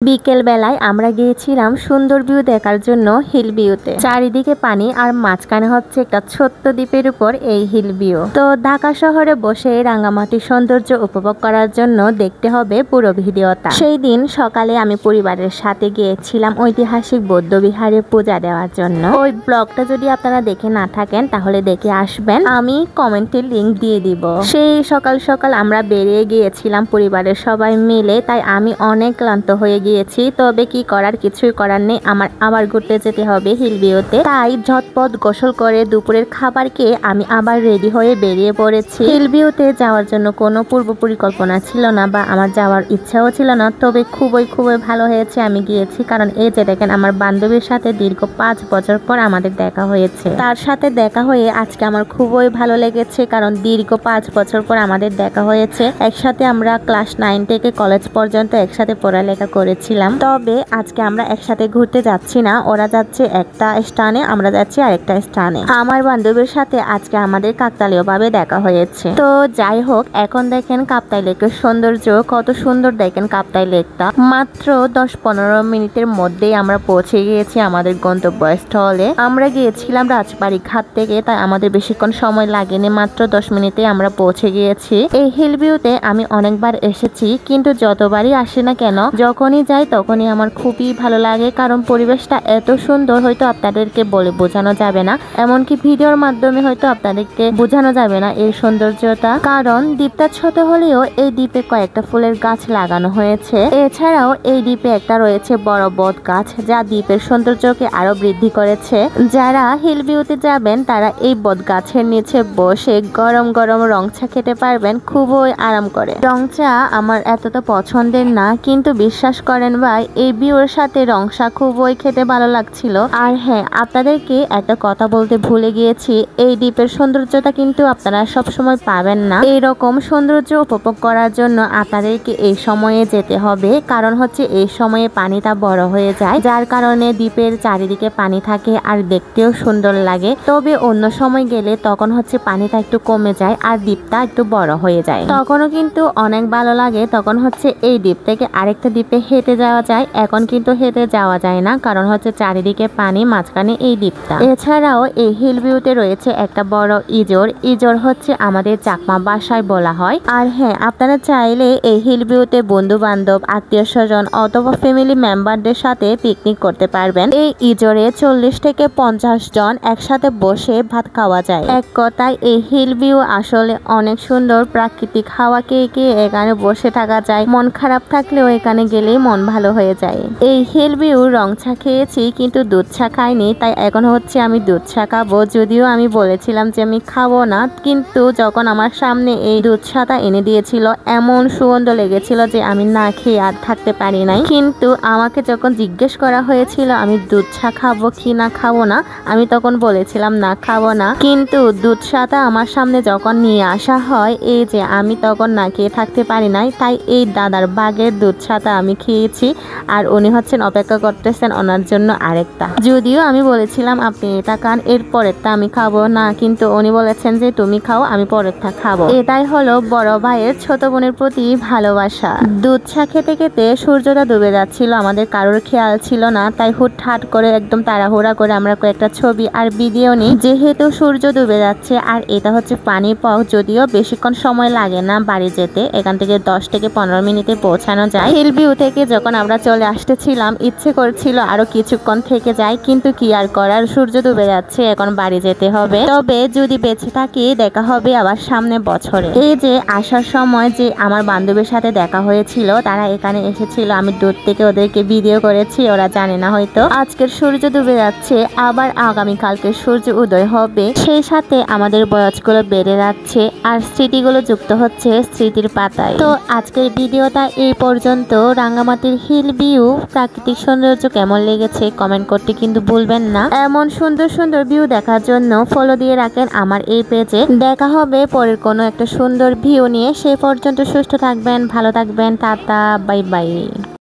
বিকেল বেলায় আমরা গিয়েছিলাম সুন্দর ভিউ দেখার জন্য হিল ভিউতে। চারিদিকে পানি আর মাঝখানে হচ্ছে একটা ছোট্ট দ্বীপের উপর এই হিল ভিউ। তো ঢাকা শহরে বসে রাঙ্গামাটির সৌন্দর্য উপভোগ করার জন্য দেখতে হবে পুরো ভিডিওটা। সেই দিন সকালে আমি পরিবারের সাথে গিয়েছিলাম ঐতিহাসিক বৌদ্ধ বিহারে পূজা দেওয়ার জন্য। ওই ব্লগটা যদি আপনারা দেখে না থাকেন তাহলে দেখে আসবেন, আমি কমেন্টে লিংক দিয়ে দিব। সেই সকাল সকাল আমরা বেরিয়ে গিয়েছিলাম পরিবারের সবাই মিলে, তাই আমি অনেক ক্লান্ত হয়ে গিয়েছি। তবে কি করার, কিছুই করার নেই, আমার আবার ঘুরতে যেতে হবে হিল ভিউতে। তাই ঝটপট গোসল করে দুপুরের খাবার খেয়ে আমি আবার রেডি হয়ে বেরিয়ে পড়েছি। হিল ভিউতে যাওয়ার জন্য কোনো পূর্ব পরিকল্পনা ছিল না বা আমার যাওয়ার ইচ্ছাও ছিল না, তবে খুবই ভালো হয়েছে আমি গিয়েছি। কারণ এই যে দেখেন, আমার বান্ধবীর সাথে দীর্ঘ 5 বছর পর আমাদের দেখা হয়েছে। তার সাথে দেখা হয়ে আজকে আমার খুবই ভালো লেগেছে, কারণ দীর্ঘ 5 বছর পর আমাদের দেখা হয়েছে। একসাথে আমরা ক্লাস 9 থেকে কলেজ পর্যন্ত একসাথে পড়ালেখা করেছিলাম। তবে আজকে আমরা একসাথে ঘুরতে যাচ্ছি না, ওরা যাচ্ছে একটা স্থানে, আমরা যাচ্ছি আরেকটা স্থানে। আমার বান্ধবীর সাথে আজকে আমাদের কাকতালীয় ভাবে দেখা হয়েছে। তো যাই হোক, এখন দেখেন কাপ্তাই লেকের সৌন্দর্য কত সুন্দর। দেখেন কাপ্তাই লেকটা মাত্র 10-15 মিনিটের মধ্যেই আমরা পৌঁছে গিয়েছি আমাদের গন্তব্যস্থলে। আমরা গিয়েছিলাম রাজবাড়ি ঘাট থেকে, তাই আমাদের বেশিক্ষণ সময় লাগেনি, মাত্র 10 মিনিটে আমরা পৌঁছে গিয়েছি। এই হিল ভিউতে আমি অনেকবার এসেছি, কিন্তু যতবারই আসি না কেন, যখনই যাই তখনই আমার খুবই ভালো লাগে। কারণ পরিবেশটা এত সুন্দর, হয়তো আপনাদেরকে বলে বোঝানো যাবে না, এমনকি ভিডিওর মাধ্যমে হয়তো আপনাদেরকে বোঝানো যাবে না এর সৌন্দর্যতা। কারণ দ্বীপটা ছোট হলেও এই দ্বীপে কয়েকটা ফুলের গাছ লাগানো হয়েছে। এছাড়াও এই দ্বীপে একটা রয়েছে বড় বট গাছ, যা দ্বীপের সৌন্দর্যকে আরো বৃদ্ধি করেছে। যারা হিল ভিউতে যাবেন তারা এই বট গাছের নিচে বসে গরম গরম রং চা খেতে পারবেন খুবই আরাম করে। রং চা আমার এতটা পছন্দের না, কিন্তু বিশ্বাস করেন ভাই, এই ভিউর সাথে রং চা খুবই খেতে ভালো লাগছিল। আর হ্যাঁ, আপনাদেরকে একটা কথা বলতে ভুলে গিয়েছি, এই দ্বীপের সৌন্দর্যটা কিন্তু আপনারা সব সময় পাবেন না। এইরকম সৌন্দর্য উপভোগ করার জন্য আপনাদেরকে এই সময়ে যেতে হবে, কারণ হচ্ছে এই সময়ে পানিটা বড় হয়ে যায়, যার কারণে দ্বীপের চারিদিকে পানি থাকে আর দেখতেও সুন্দর লাগে। তবে অন্য সময় গেলে তখন হচ্ছে পানিটা একটু কমে যায় আর দ্বীপটা একটু বড় হয়ে যায়, তখনও কিন্তু অনেক ভালো লাগে। তখন হচ্ছে এই দ্বীপ থেকে আরেকটা দ্বীপে হেঁটে যাওয়া যায়। এখন কিন্তু হেঁটে যাওয়া যায় না, কারণ হচ্ছে চারিদিকে পানি, মাঝখানে এই দ্বীপটা। এছাড়াও এই হিল ভিউতে রয়েছে একটা বড় ইজোর হচ্ছে আমাদের চাকমা ভাষায় বলা হয়। আর হ্যাঁ, আপনারা চাইলে এই হিল ভিউতে বন্ধু বান্ধব, আত্মীয় স্বজন অথবা ফ্যামিলি মেম্বারদের সাথে পিকনিক করতে পারবেন। এই ইজোরে 40 থেকে 50 জন একসাথে বসে ভাত খাওয়া যায়। এক কথায় এই হিল ভিউ আসলে অনেক সুন্দর। প্রাকৃতিক হাওয়া খেয়ে এখানে বসে থাকা যায়, মন খারাপ থাকলেও এখানে গেলেই মন ভালো হয়ে যায়। এই হিল ভিউ রং চা খেয়েছি, কিন্তু দুধ চা খাইনি, তাই এখন হচ্ছে আমি দুধ চা খাবো। যদিও আমি বলেছিলাম যে আমি খাবো না, কিন্তু যখন আমার সামনে এই দুধ চাটা এনে দিয়েছিল, এমন সুগন্ধ লেগেছিল যে আমি না খেয়ে আর থাকতে পারি নাই। কিন্তু আমাকে যখন জিজ্ঞেস করা হয়েছিল আমি দুধ চা খাবো কি না খাবো না, আমি তখন বলেছিলাম না, খাবো না। কিন্তু দুধ চাটা আমার সামনে যখন নিয়ে আসা হয়, এই যে আমি তখন না খেয়ে থাকতে পারি নাই, তাই এই দাদার বাগের দুধ চাটা আমি খেয়েছি। আর উনি হচ্ছেন অপেক্ষা করতেছেন ওনার জন্য আরেকটা। যদিও আমি বলেছিলাম আপনি এটা খান, এর পরেরটা আমি খাবো না, কিন্তু উনি বলেছেন যে তুমি খাও, আমি পরেরটা খাবো। এটাই হলো বড় ভাইয়ের ছোট বোনের প্রতি ভালোবাসা। দুধ চা খেতে খেতে সূর্যটা ডুবে যাচ্ছিল, আমাদের কারোর খেয়াল ছিল না, তাই হুটহাট করে একদম তাড়াহুড়া করে আমরা কয়েকটা ছবি আর ভিডিও নিই। যেহেতু সূর্য ডুবে যাচ্ছে আর এটা হচ্ছে পানি পথ, যদিও বেশিক্ষণ সময় লাগে না বাড়ি যেতে, এখান থেকে 10 থেকে 15 মিনিটে পৌঁছানো যায়। হিল ভিউ থেকে যখন আমরা চলে আসতেছিলাম, ইচ্ছে করছিল আরো কিছুক্ষণ থেকে যাই, কিন্তু কি আর করার, সূর্য ডুবে যাচ্ছে, এখন বাড়ি যেতে হবে। তবে যদি বেঁচে থাকি দেখা হবে আবার সামনে বছরে। এই যে আসার সময় যে আমার বান্ধবীর সাথে দেখা হয়েছিল, তারা এখানে এসেছিল, আমি দূর থেকে ওদেরকে ভিডিও করেছি, ওরা জানে না হয়তো। আজকের সূর্য ডুবে যাচ্ছে, আবার আগামীকালকে সূর্য উদয় হবে, সেই সাথে আমাদের বয়সগুলো বেড়ে যাচ্ছে আর স্মৃতিগুলো যুক্ত হচ্ছে স্মৃতির পাতায়। তো আজকের ভিডিওটা এই পর্যন্ত। রাঙ্গামাটির হিল ভিউ প্রাকৃতিক সৌন্দর্য কেমন লেগেছে কমেন্ট করতে কিন্তু ভুলবেন না। এমন সুন্দর সুন্দর ভিউ দেখার জন্য ফলো দিয়ে রাখেন আমার এই পেজে। দেখা হবে পরের কোনো একটা সুন্দর ভিউ নিয়ে। সেই পর্যন্ত সুস্থ থাকবেন, ভালো থাকবেন, টাটা, বাই বাই।